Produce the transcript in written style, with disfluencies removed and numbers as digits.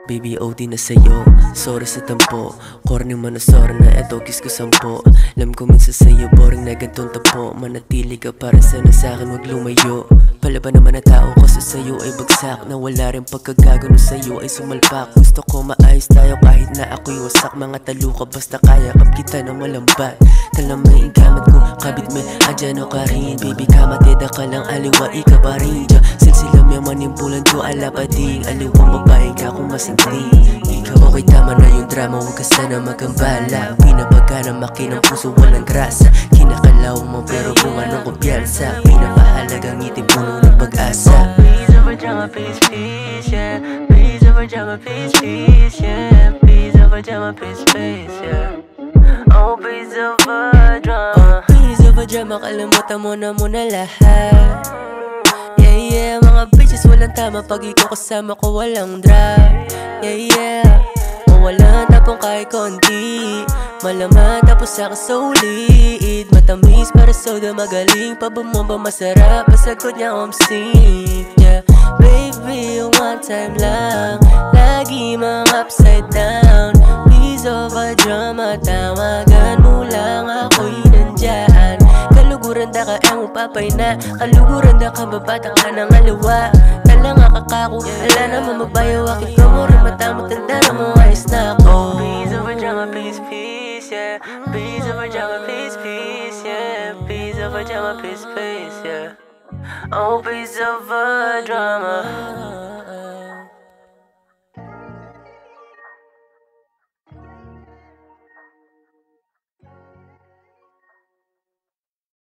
Baby, OD na sa'yo. Sorry sa tampo. Corny man na sorry na eto kiss ko 10. Alam ko minsan sa'yo boring na gantong tapo. Manatili ka para sana sa'kin wag lumayo. Pala ba naman na tao kasi sa'yo ay bagsak. Na wala rin pagkagagano sa'yo ay sumalpak. Gusto ko maayos tayo kahit na ako'y wasak. Mga talo ka basta kaya kap kita na malambat. Talamay ikamat ko kabit may adyano ka rin. Baby kamateda ka lang aliwa ika pa rin. Silsilam yaman yung bulan ko alapading. Aliwang babae ka kung masanding. Ikaw okay tama na yung drama huwag ka sana magambala. Pinabaga na makinang puso walang grasa. Kinakalaw mo pero bunga ng kumpiyansa. Pinapahalagang ngiti puno ng pag-asa. Please over drama, please, please, yeah. Please over drama, please, please, yeah. Please over drama, please, please, yeah. Oh, please over drama. Please over drama, kalimutan mo na muna lahat. Yeah, yeah, mga bitches walang tama. Pag ikaw kasama ko walang drag. Yeah, yeah, mawalan tapong kahit konti. Malaman tapos sa kasolid. Matamis para soda magaling. Pabumomba masarap, masagot niya omsing. Yeah, baby, one time lang. Lagi mang upside down. Please over drama, tawagan mo lang ako'y nandyan. Kaluguran da ka ang upapay na. Kaluguran da ka babata ka ng aliwa. Talang akakaku, ala naman mabayaw. Akit ko mo rin mata mo, tanda na mo ayos na ako. Please over drama, please, please, yeah. Please over drama, please, please, yeah. Please over drama, please, please, yeah. Oh, please over drama.